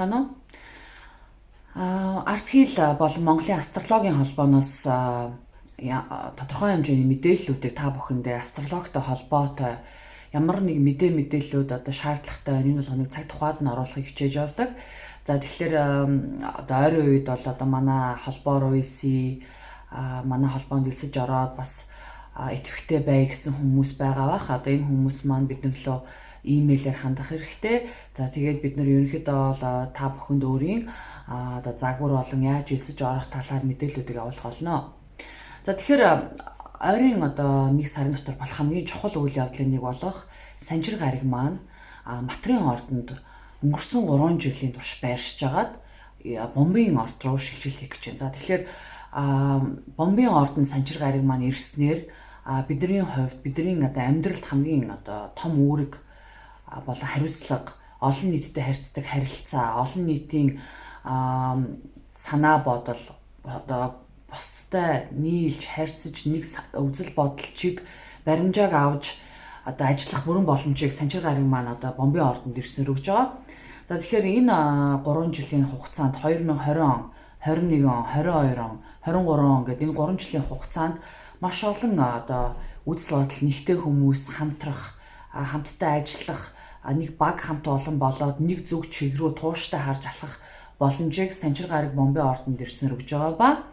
байна уу? Арт хэл болон Монголын астрологийн холбооноос тодорхой хэмжээний мэдээллүүдийг та бүхэндээ астрологитой холбоотой ямар нэг мэдээллүүд шаардлагатай энэ болгоныг цаг тухайд нь оруулахыг хичээж явдаг. За тэгэхээр ойрын үед бол манай холбоор үйлсий манай холбоонд элсэж ороод бас итгэвчтэй бай гэсэн хүмүүс байгаа бах. Энэ хүмүүс маань биднэрлөө имэйлээр хандах хэрэгтэй. За тэгээд бид нар ерөнхийдөө бол та бүхэнд өөрийн загвар болон яаж элсэж орох талаар мэдээллүүдийг авах болно. За тэгэхээр ойрын 1 сарын дотор болох хамгийн чухал үйл явдлын нэг болох Санжир гариг маань Матрын ордонд өнгөрсөн 3 жилийн турш байршиж агаад Бомбын орд руу шилжүүлэх гэж байна. За тэгэхээр Бомбын ордонд Санжир гариг маань ирснээр бидний хувьд бидний амьдралд хамгийн том үүрэг болон хариуцлага, олон нийтэд харьцдаг харилцаа, олон нийтийн санаа бодол бусдад нийлж харьцаж нэг үзэл бодолчийг баримжааг авч ажиллах бүрэн боломжийг Санжир гариг маань Бомбын ордонд ирснээр өгж байгаа. За тэгэхээр энэ 3 жилийн хугацаанд 2020 он, 21 он, 22 он, 23 он гэдэг энэ 3 жилийн хугацаанд маш олон үзэл бодол нэгтэй хүмүүс хамтрах, хамтдаа ажиллах, нэг баг хамт олон болоод нэг зүг чиг рүү тууштай харж алхах боломжийг Санжир гариг Бомбын ордонд ирснээр өгж байгаа ба.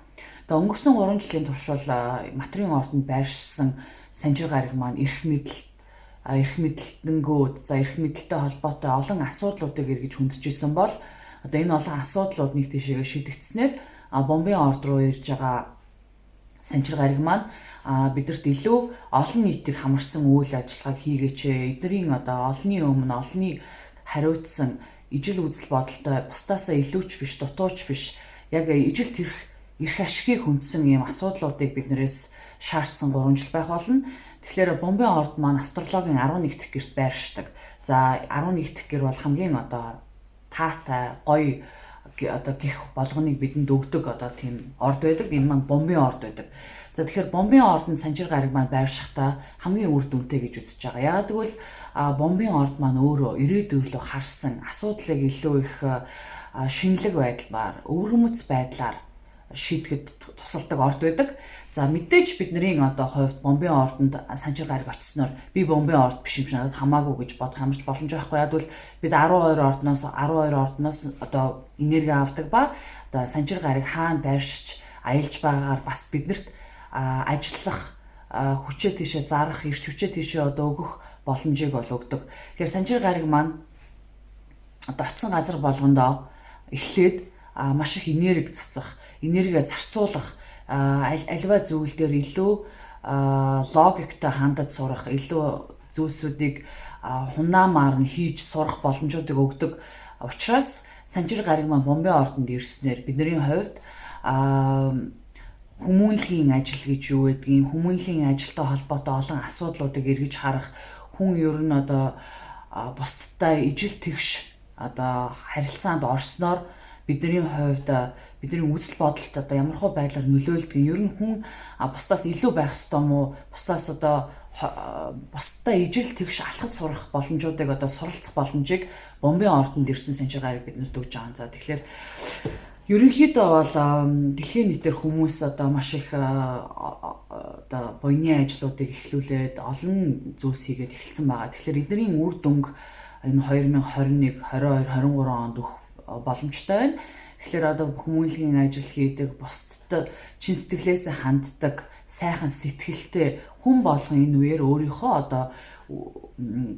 Өнгөрсөн 3 жилийн турш бол Матрын ордонд байршсан Санжир гариг маань эрх мэдлэлтэнгүүд, эрх мэдлэлтэй холбоотой олон асуудлуудыг эргэж хүндчихсэн бол энэ олон асуудлууд нэг тийшээ шийдэгдснээр Бомбын орд руу ирж байгаа Санжир гариг маань бидэрт илүү олон нийтийг хамарсан үйл ажиллагааг хийгээч. Эднэрийн олонний өмнө олонний хариуцсан ижил үзэл бодолтой бусдаасаа илүүч биш, дутууч биш, яг ижилт эрх ашигыг хүндсэн ийм асуудлуудыг биднээс шаардсан 3 жил байх болно. Тэгэхээр Бомбын орд маань астрологийн 11 дэх гэрт байршдаг. За 11 дэх гэр бол хамгийн таатай, гоё гих болгоныг бидэнд өгдөг тийм орд байдаг. Энэ маань Бомбын орд байдаг. За тэгэхээр Бомбын ордонд Санжир гариг маань байршихдаа хамгийн үр дүнтэй гэж үзэж байгаа. Яагаад гэвэл Бомбын орд маань өөрөө ирээдүйрлөө харсан асуудлыг илүү их шинэлэг байдлаар, өвөрмөц байдлаар шийдэхэд тусалдаг орд байдаг. За мэдээж бидний хувьд Бомбын ордонд Санжир гариг очсноор би Бомбын орд биш юм шиг надад хамаагүй гэж бодох юмж боломж байхгүй. Яг бол бид 12 ордноос энерги авдаг ба Санжир гариг хаана байршиж аялж байгаагаар бас биднэрт ажиллах, хүчээ тийшээ зарах, эрч хүчээ тийшээ өгөх боломжийг бол өгдөг. Тэгэхээр Санжир гариг маань очсон газар болгондоо эхлээд маш их энерги цацах, энерги зарцуулах, альва зүйл дээр илүү логиктой хандаж сурах, илүү зүйлсүүдийг хунаамаар нь хийж сурах боломжуудыг өгдөг. Учираас Санжир гариг маань Бомбын ордонд ирснээр бидний хувьд хүмүүнлэгийн ажил гэж юу гэдгийг, хүмүүнлэгийн ажилтай холбоотой олон асуудлуудыг эргэж харах, хүн ер нь бусдтай ижил тэгш харилцаанд орсноор бидний хувьд бидний үзэл бодолд ямархуу байдлаар нөлөөлдөг. Ер нь хүн бусдаас илүү байх ёстой мó, бусдаас бусдтай ижил тэгш алхаж сурах боломжуудыг суралцах боломжийг Бомбын ордонд ирсэн Санжир гариг биднэрт өгж байгаа. За тэгэхээр ерөнхийдөө бол дэлхийн нийтээр хүмүүс маш их буйны ажлуудыг эхлүүлээд олон зүйлс хийгээд эхэлсэн байгаа. Тэгэхээр эдний үр дүнг энэ 2021, 22, 23 онд өгөх боломжтой байна. Тэгэхээр хүмүүнлэгийн ажил хийдэг, бусдад чин сэтгэлээсээ ханддаг, сайхан сэтгэлтэй хүн болгон энэ үеэр өөрийнхөө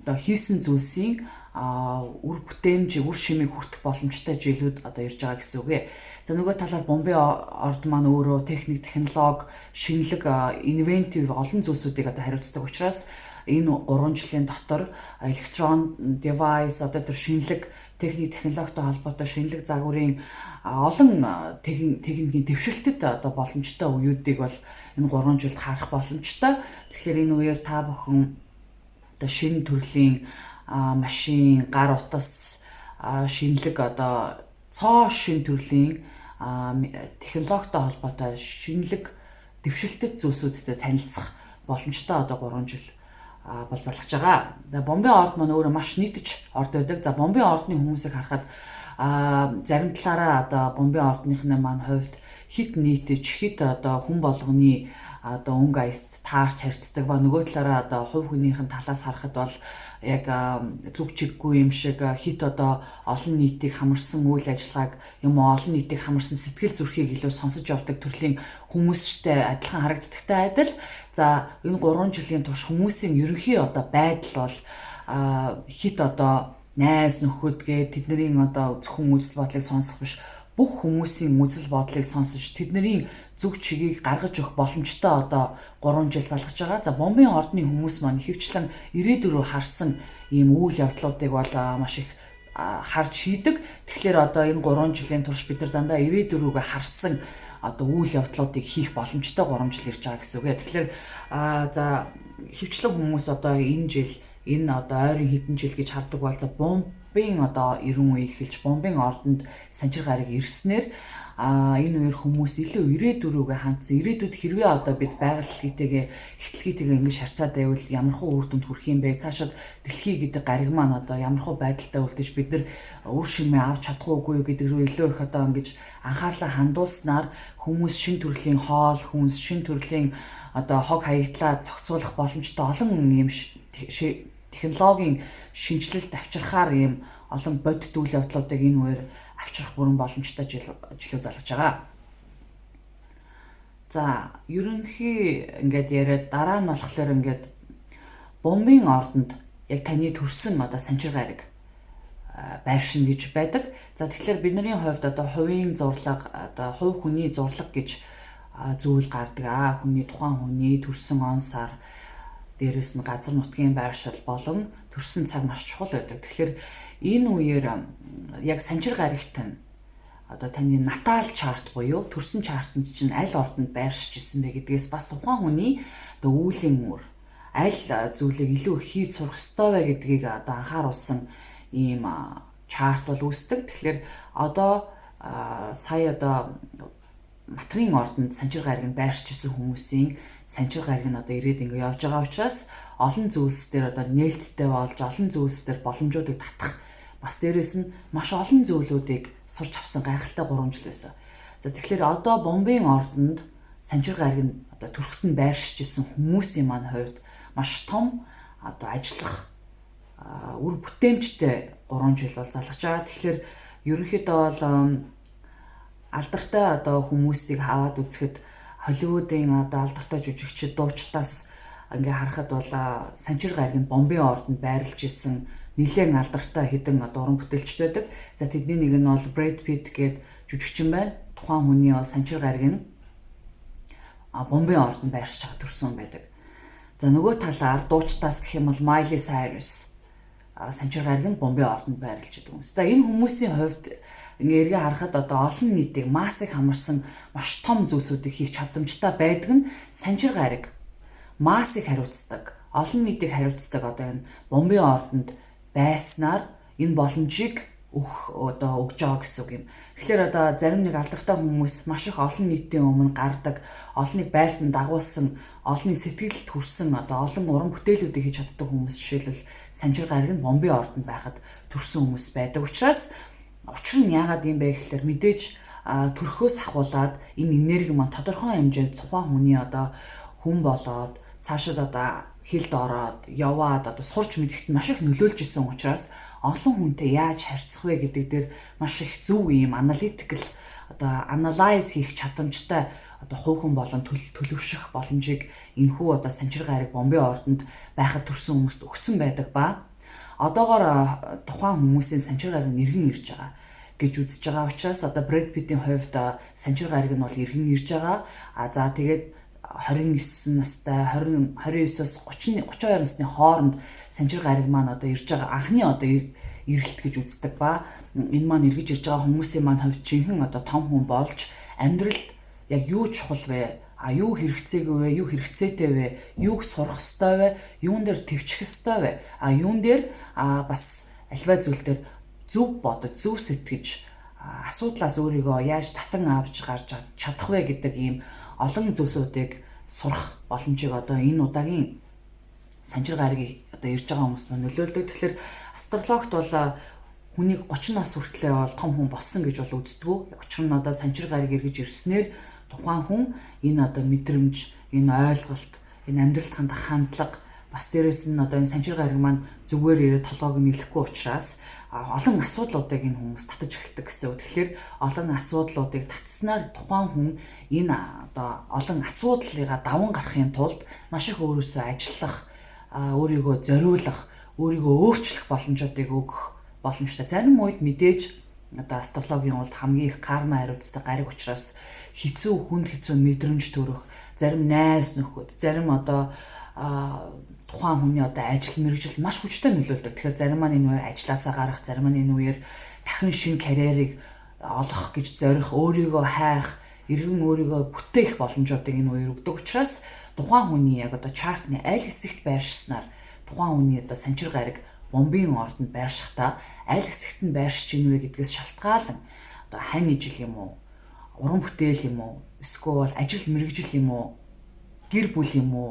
хийсэн зүйлсийн үр бүтээмж, үр шимийг хүртэх боломжтой жилүүд ирж байгаа гэсэн үг ээ. За нөгөө талаар Бомбын орд маань өөрөө техник, технологи, шинэлэг, инвентив олон зүйлсүүдийг хариуцдаг учраас энэ 3 жилийн дотор электрон, девайс, тэр шинэлэг, техник, технологитой холбоотой шинэлэг загварын олон техникийн дэвшилтэд боломжтой үеүүдийг бол энэ 3 жилд харах боломжтой. Тэгэхээр энэ үеэр та бүхэн шинэ төрлийн машин, гар утас, шинэлэг цоо шин төрлийн технологитой холбоотой шинэлэг дэвшилтэд зүйлсүүдтэй танилцах боломжтой 3 жил бол залгаж байгаа. Бомбын орд маань өөрөө маш нийтж орд байдаг. За Бомбын ордны хүмүүсийг харахад зарим талаараа одоо бомбын ордныхны маань хувьд хит нийтэж хит одоо хүн болгоны одоо өнгө аяст таарч харьцдаг ба нөгөө талаараа одоо хувь хүнийхэн талаас харахад бол яг зүг чиггүй юм шиг хит одоо олон нийтийг хамарсан үйл ажиллагааг юм олон нийтийг хамарсан сэтгэл зүрхийг илүү сонсож явдаг төрлийн хүмүүстэй адилхан харагддагтай адил за энэ 3 жилийн турш хүмүүсийн ерөнхий одоо байдал бол хит одоо найз нөхөд гээд тэдний одоо зөвхөн үзэл бодлыг сонсох биш бүх хүмүүсийн үзэл бодлыг сонсож тэдний зүг чигийг гаргаж өгөх боломжтой одоо 3 жил залгаж байгаа. За бомбын ордны хүмүүс маань ихэвчлэн ирээдүрөө харсан ийм үйл явдлуудыг бол маш их харж хийдэг. Тэгэхээр одоо энэ 3 жилийн турш бид нар дандаа ирээдүрүүгээ харсан одоо үйл явдлуудыг хийх боломжтой 3 жил ирж байгаа гэсэн үг. Тэгэхээр за ихэвчлэн хүмүүс одоо энэ жил энэ одоо ойрын хэдэн жил гэж хардаг бол за бомбын одоо 90 үе эхэлж бомбын ордонд санчир гараг ирснээр энэ үеэр хүмүүс илүү ирээдүрүүгээ хандсан. Ирээдүйд хэрвээ одоо бид эхтлэлгийтэйгээ ингэж харьцаад байвал ямархуу үр дүнд хүрэх юм бэ? Цаашид дэлхий гэдэг гариг маань одоо ямархуу байдалтай үлдэж бид нар үр шимээ авч чадахгүй юу гэдэг рүү илүү их одоо ингэж анхаарлаа хандуулснаар хүмүүс шин төрлийн хоол, хүнс, шин төрлийн одоо хог хаягдлаа зохицуулах боломжтой олон юм технологийн шинжилэлт авчирхаар ийм олон бодит үйл явдлуудыг энэ үеэр авчрах бүрэн боломжтой жилүү залгаж байгаа. За, ерөнхий ингээд яриад дараа нь болохоор ингээд бомбын ордонд яг таны төрсэн одоо санчир гараг байршин гэж байдаг. За тэгэхээр бидний хувьд одоо хувийн зурлаг одоо хувь хүний зурлаг гэж зүйл гардаг. Хүний тухайн хүний төрсэн он сар дээрэс нь газар нутгийн байршил болон төрсэн цаг маш чухал байдаг. Тэгэхээр энэ үеэр яг санчир гарагт нь одоо таны натал чарт буюу төрсэн чартанд чинь аль ордонд байршиж исэн бэ гэдгээс бас тухайн хүний одоо үүлийн үр аль зүйлийг илүү их хийж сурах ёстой вэ гэдгийг одоо анхааруулсан ийм чарт бол үүсдэг. Тэгэхээр одоо сая одоо Матрын ордонд санчир гарагийн байршиж исэн хүмүүсийн санчир гараг нь одоо ирээд ингэ явж байгаа учраас олон зүйлс дээр одоо нээлттэй болж олон зүйлс дээр боломжуудыг татах бас дээрэс нь маш олон зүйлүүдийг сурч авсан гайхалтай 3 жил байсан. За тэгэхээр одоо бомбын ордонд санчир гараг нь одоо төрхт нь байршиж исэн хүмүүсийн маань хувьд маш том одоо ажиллах үр бүтээмжтэй 3 жил бол залгаж байгаа. Тэгэхээр ерөнхийдөө бол алдартай одоо хүмүүсийг хаваад үзэхэд Холливуудын одоо алдартай жүжигчид дуучдаас ингээ харахад бол санчир гарагийн бомбын ордонд байрлаж исэн нэлээд алдартай хэдэн одоо уран бүтээлчд байдаг. За тэдний нэг нь бол Brad Pitt гээд жүжигчин байна. Тухайн хүний санчир гарагийн бомбын ордонд байршиж байгаа төрсөн байдаг. За нөгөө талаар дуучдаас гэх юм бол Miley Cyrus санчир гарагийн бомбын ордонд байрлаж идэг хүмүүс. За энэ хүмүүсийн хувьд ингээ эргээ харахад одоо олон нийтийг массыг хамарсан маш том зүйлсүүдийг хийх чадамжтай байдаг нь санчир гараг массыг хариуцдаг, олон нийтийг хариуцдаг одоо энэ бомбын ордонд байснаар энэ боломжийг өгж байгаа гэсэн үг юм. Тэгэхээр одоо зарим нэг алдартай хүмүүс маш их олон нийтийн өмнө гардаг, олныг байлдан дагуулсан, олны сэтгэлд хүрсэн одоо олон уран бүтээлүүдийг хийж чаддаг хүмүүс жишээлбэл санчир гараг нь бомбын ордонд байхад төрсэн хүмүүс байдаг. Учир нь яагаад юм бэ гэхээр мэдээж төрхөөс ахуулаад энэ энерги маань тодорхой хэмжээнд тухайн хүний одоо хүн болоод цаашид одоо хилд ороод яваад одоо сурч мэдэхэд маш их нөлөөлж исэн учраас олон хүнтэй яаж харьцах вэ гэдэг дээр маш их зөв юм аналитикл одоо анализ хийх чадамжтай одоо хувь хүн болон төлөвшөх боломжийг энэхүү одоо санчир гараг бомбын ордонд байхад төрсэн хүмүүст өгсөн байдаг ба одоогоор тухайн хүмүүсийн санчир гараг нэргэн ирж байгаа гэж үзэж байгаа учраас одоо Brad Pitt-ийн хувьд санчир гараг нь бол иргэн ирж байгаа. За тэгээд 29 настай 29-оос 32 насны хооронд санчир гараг маань одоо ирж байгаа анхны одоо ирэлт гэж үздэг ба энэ маань эргэж ирж байгаа хүмүүсийн маань хувьд жинхэнэ одоо том хүн болж амьдралд яг юу чухал вэ? Юу хэрэгцээгүй вэ? Юу хэрэгцээтэй вэ? Юуг сурах ёстой вэ? Юун дээр төвчих ёстой вэ? Юун дээр бас альва зүйл дээр зөв бодож, зөв сэтгэж асуудлаас өөрийгөө яаж татан авч гарч чадах вэ гэдэг ийм олон зүйлсүүдийг сурах боломжийг одоо энэ удаагийн санчир гарагийн одоо ирж байгаа хүмүүст нөлөөлдөг. Тэгэхээр астрологт бол хүнийг 30 нас хүртлээр бол том хүн болсон гэж бол үздэггүй. Учир нь одоо санчир гариг эргэж ирснээр тухайн хүн энэ одоо мэдрэмж, энэ ойлголт, энэ амьдралд хандах хандлага, бас дээрэс нь одоо энэ санчир гариг маань зүгээр ирээд толгойг нийлэхгүй учраас олон асуудлуудыг энэ хүмүүс татаж эхэлдэг гэсэн үг. Тэгэхээр олон асуудлуудыг татснаар тухайн хүн энэ одоо олон асуудлыгаа даван гарахын тулд маш их өөрөөсөө ажиллах, өөрийгөө зориулах, өөрийгөө өөрчлөх боломжуудыг өгөх боломжтой. Зарим үед мэдээж одоо астрологийн улд хамгийн их карма хариуцдаг гариг учраас хүнд хэцүү мэдрэмж төрөх, зарим найз нөхөд, зарим одоо тухайн хүний одоо ажил мэргэжил маш хүчтэй нөлөөлдөг. Тэгэхээр зарим маань энэ үеэр ажилласаа гарах, зарим маань энэ үеэр дахин шинэ карьерийг олох гэж зорих, өөрийгөө хайх, эргэн өөрийгөө бүтээх боломжуудыг энэ үеэр өгдөг учраас тухайн хүний яг одоо чартны аль хэсэгт байршснаар тухайн хүний одоо санчир гариг бомбын ордонд байршихдаа аль хэсэгт нь байршиж ийнвэ гэдгээс шалтгаалan одоо хань ижил юм уу, уран бүтээл юм уу, эсвэл ажил мэргэжил юм уу, гэр бүл юм уу,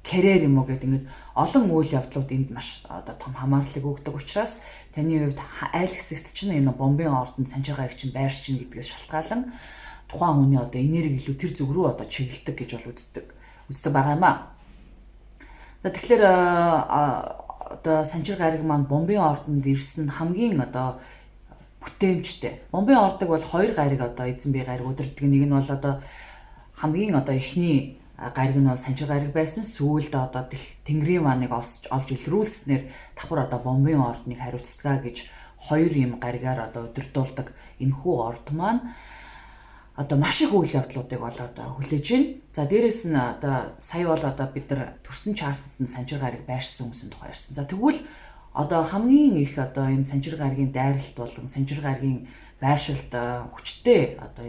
карьер юм уу гэдэг ингээд олон үйл явдлууд энд маш одоо том хамаарлыг өгдөг учраас таны хувьд аль хэсэгт чинь энэ бомбын ордонд санчир гариг чинь байршиж ийн гэдгээс шалтгаалan тухайн хүний одоо энерги илүү тэр зүг рүү одоо чиглэдэг гэж бол үздэг байгаа юм аа. За тэгэхээр одоо санчир гариг маань бомбын ордонд ирсэн хамгийн одоо бүтээмжтэй. Бомбын ордог бол хоёр гариг одоо эзэн бие гариг удирддаг. Нэг нь бол одоо хамгийн одоо эхний гариг нь бол санчир гариг байсан. Сүүлд одоо тэнгэрийн мааныг олж илрүүлснээр давхар одоо бомбын ордныг хариуцдаг гэж хоёр юм гаригаар одоо удирдуулдаг энэхүү орд маань одоо маш их үйл явдлуудыг бол одоо хүлээж байна. За дээрэс нь одоо сая бол одоо бид нар төрсөн чартанд нь санчир гариг байршсан хүмүүсийн тухай ярьсан. За тэгвэл одоо хамгийн их одоо энэ санчир гаригийн дайралт болон санчир гаригийн байршилд хүчтэй одоо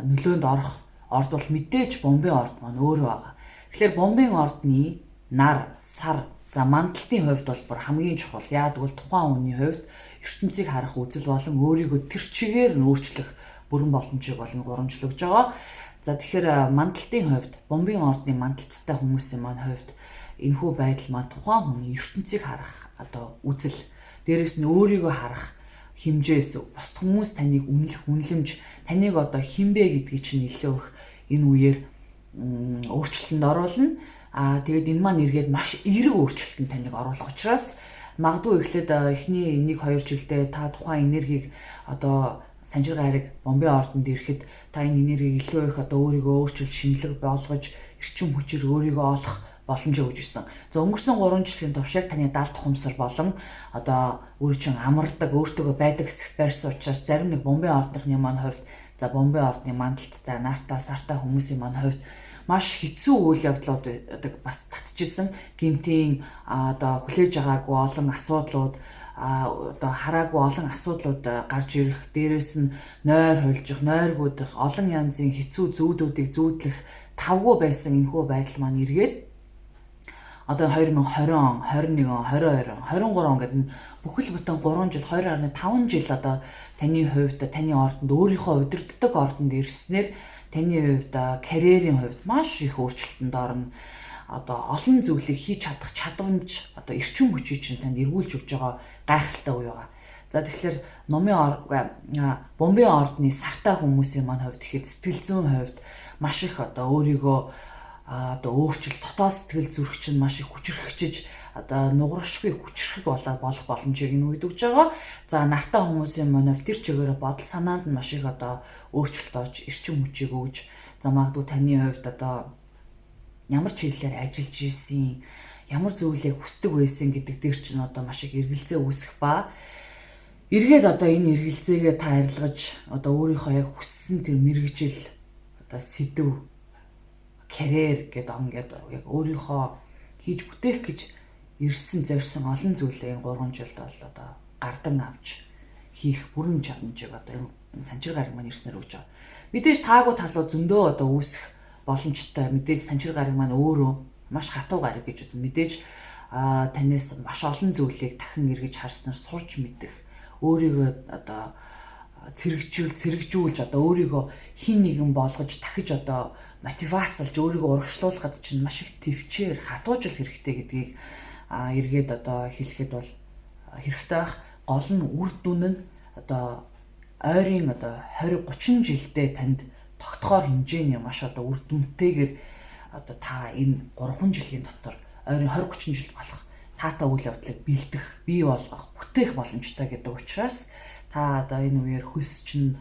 нөлөөнд орох орд бол мэдээж бомбын орд маань өөрөө байгаа. Тэгэхээр бомбын ордны нар, сар, за мандалтын хувьд бол бүр хамгийн чухал. Яагад бол тухайн хүний хувьд ертөнцийг харах үзэл болон өөрийгөө тэр чигээр нь өөрчлөх бүрэн боломжийг болон гурамжлуулж байгаа. За тэгэхээр мандалтын хувьд бомбын ордны мандалттай хүмүүсийн маань хувьд энэхүү байдал маань тухайн хүний ертөнцийг харах одоо үзэл, дээрэс нь өөрийгөө харах хэмжээс, бусад хүмүүс таныг үнэлэмж, таныг одоо хинбэ гэдгийг чинь илүү их энэ үеэр өөрчлөлтөнд оруулна. Тэгээд энэ маань эргээд маш эерэг өөрчлөлтөнд таныг оруулах учраас магадгүй эхлээд эхний 1-2 жилдээ та тухайн энергийг одоо санчир гариг бомбын ордонд ирэхэд та энэ энергийг илүү их одоо өөрийгөө өөрчилж, шинэлэг болгож, эрчим хүчээр өөрийгөө олох боломжоо өгч ирсэн. За өнгөрсөн 3 жилийн турш яг таны даалт ухамсар болон одоо өөрөө чинь амардаг, өөртөөгөө байдаг хэсэгт байрсан учраас зарим нэг бомбын ордны маань хувьд за бомбын ордны мандалттай, наартаа, сартаа хүмүүсийн маань хувьд маш хэцүү үйл явдлууд бас татчихсан. Гинтийн одоо хүлээж байгаагүй олон асуудлууд одоо хараагүй олон асуудлууд гарч ирэх, дээрээс нь нойр хольжих, нойргуудах, олон янзын хэцүү зүүдүүдийг зүүдлэх тавгүй байсан энэхүү байдал маань эргээд одоо 2020 он, 21 он, 22 он, 23 он гэдэг нь бүхэл бүтэн 3 жил, 2.5 жил одоо таны хувьд таны ордонд өөрийнхөө удирддаг ордонд ирснээр таны хувьд карьерийн хувьд маш их өөрчлөлтөнд орно. Одоо олон зүйлийг хийж чадах чадамж одоо эрчим хүчийг чинь танд эргүүлж өгч байгаа гайхалтай үе байгаа. За тэгэхээр бомбын ордны сартаа хүмүүсийн маань хувьд ихэд сэтгэл зүйн хувьд маш их одоо өөрийгөө одоо өөрчлөлт дотоод сэтгэл зүрх чинь маш их хүчрхэгжиж одоо нугаршгүй хүчрхэг болох боломжийг нь өгдөж байгаа. За нартаа хүмүүсийн маань тэр чигээр бодол санаанд нь маш их одоо өөрчлөлт орж эрчим хүчийг өгж за магадгүй таны хувьд одоо ямар чиглэлээр ажиллаж ийсэн, ямар зүйлийг хүсдэг байсан гэдэг дээр чинь одоо маш их эргэлзээ үүсэх ба эргээд одоо энэ эргэлзээгээ та арилгаж одоо өөрийнхөө яг хүссэн тэр мэрэгжил одоо сэдв карьер гэдэг ингээд яг өөрийнхөө хийж бүтээх гэж ирсэн зорьсон олон зүйлээ энэ 3 жилд бол одоо гардан авч хийх бүрэн чадамжийг одоо энэ санчир гариг маань ирснээр өгч байгаа. Мэдээж таагүй талууд зөндөө одоо үүсэх боломжтой. Мэдээж санчир гариг маань өөрөө маш хатуу гариг гэж үзэн. Мэдээж танаас маш олон зүйлийг дахин эргэж харснаар сурч мэдэх, өөрийгөө одоо цэрэгжүүлж одоо өөрийгөө хин нэгэн болгож дахиж одоо мотивацлж өөрийгөө урагшлуулахад чинь маш их төвчээр хатуужил хэрэгтэй гэдгийг эргээд одоо хэлэхэд бол хэрэгтэй байх. гол нь үр дүн нь одоо ойрын одоо 20-30 жилдээ танд тогтхоор хэмжээний маш одоо үр дүнтэйгээр одоо та энэ 3 жилийн дотор ойрын 20-30 жил болох таатай үйл явдлыг бэлдэх, бий болгох, бүтээх боломжтой гэдэг учраас та одоо энэ үеэр хөлс чинь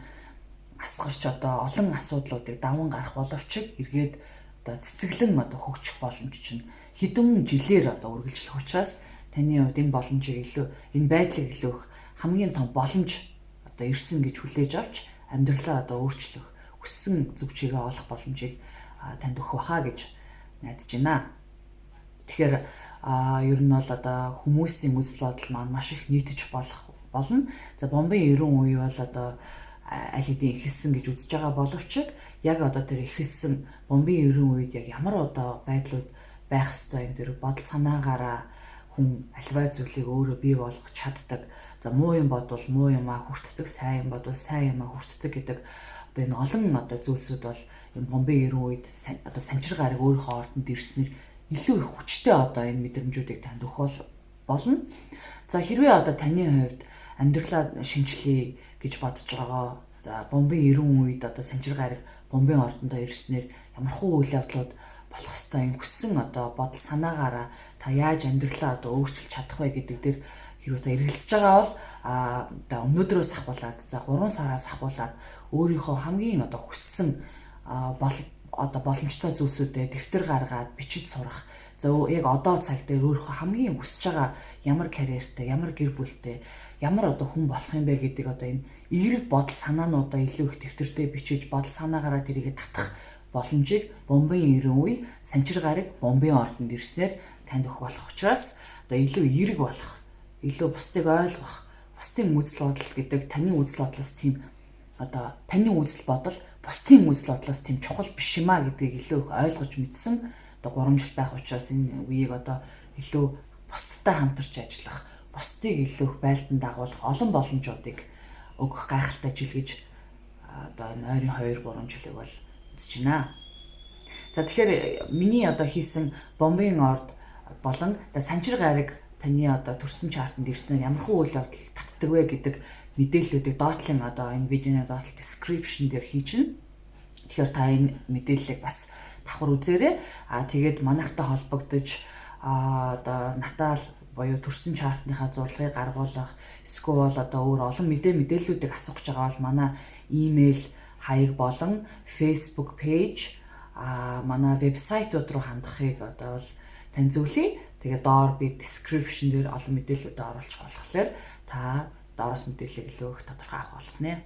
асгарч одоо олон асуудлуудыг даван гарах боловч эргээд одоо цэцэглэн одоо хөгжих боломж чинь хэдэн жилээр одоо үргэлжлэх учраас таны хувьд энэ боломжийг илүү энэ байдлыг илүү их хамгийн том боломж одоо ирсэн гэж хүлээж авч амьдралаа одоо өөрчлөх, хүссэн зүг чигээ олох боломжийг танд өгөх баха гэж найдаж байна. Тэгэхээр ер нь бол одоо хүмүүсийн үзэл бодол маань маш их нийтж болно. За бомбын 90 үе бол одоо аль хэдийн эхэлсэн гэж үзэж байгаа боловч яг одоо тэр эхэлсэн бомбын 90 үед яг ямар одоо байдлууд байх ёстой энэ тэр бодол санаагаараа хүн альваа зүйлийг өөрөө бий болгох чаддаг. За муу юм бодвол муу юмаа хүртдэг, сайн юм бодвол сайн юмаа хүртдэг гэдэг одоо энэ олон одоо зүйлсүүд бол энэ бомбын 90 үед одоо санчир гараг өөрийнхөө ордонд ирснээр илүү их хүчтэй одоо энэ мэдрэмжүүдийг танд өгөх болно. За хэрвээ одоо таны хувьд амьдралаа шинжилье гэж бодож байгаа. За бомбын 90 үед одоо санчир гараг бомбын ордондоо ирснээр ямархуу үйл явдлууд болох ёстой юм хүссэн одоо бодол санаагаараа та яаж амьдралаа одоо өөрчилж чадах вэ гэдэг дээр хэрвээ та эргэлзэж байгаа бол одоо өнөөдрөөс ахуулаад за 3 сараас ахуулаад өөрийнхөө хамгийн одоо хүссэн одоо боломжтой зүйлсүүдэд дэвтэр гаргаад бичиж сурах. За яг одоо цаг дээр өөрийнхөө хамгийн хүсэж байгаа ямар карьертэй, ямар гэр бүлтэй, ямар одоо хүн болох юм бэ гэдэг одоо энэ эерэг бодол санаануудаа илүү их дэвтэртээ бичиж бодол санаагаараа тэрийг татах боломжийг бомбын 90 үе санчир гараг бомбын ордонд ирснээр танд өгөх болох учраас одоо илүү эерэг болох, илүү бусдыг ойлгох, бусдын үзэл бодол гэдэг таны үзэл бодлоос тийм одоо таны үзэл бодол бусдын үзэл бодлоос тийм чухал биш юм а гэдгийг илүү их ойлгож мэдсэн одоо 3 жил байх учраас энэ үеийг одоо илүү бусдтай хамтарч ажиллах, бусдыг илүү их байлдан дагуулах олон боломжуудыг өгөх гайхалтай жил гэж одоо энэ ойрын 2-3 жилиг бол үзэж байна. За тэгэхээр миний одоо хийсэн бомбын орд болон санчир гараг таны одоо төрсөн чартанд ирснээр ямар хөө үйл явдал татдаг вэ гэдэг мэдээллүүдийг доотлын одоо энэ видеоны доотлол description дээр хийчихнэ. Тэгэхээр та энэ мэдээллийг бас давхар үзээрэй. Тэгээд манайхтай холбогдож одоо натаал боёо төрсөн чартныхаа зурлагыг гаргуулах эсвэл одоо өөр олон мэдээллүүдийг асуух гэж байгаа бол манай имэйл хаяг болон Facebook page манай вебсайтууд руу хандахыг одоо бол танилцуулъя. Тэгээ доор би description дээр олон мэдээллүүдээ оруулах болохоор та доороос мэдээллийг илүү их тодорхой авах болох нэ.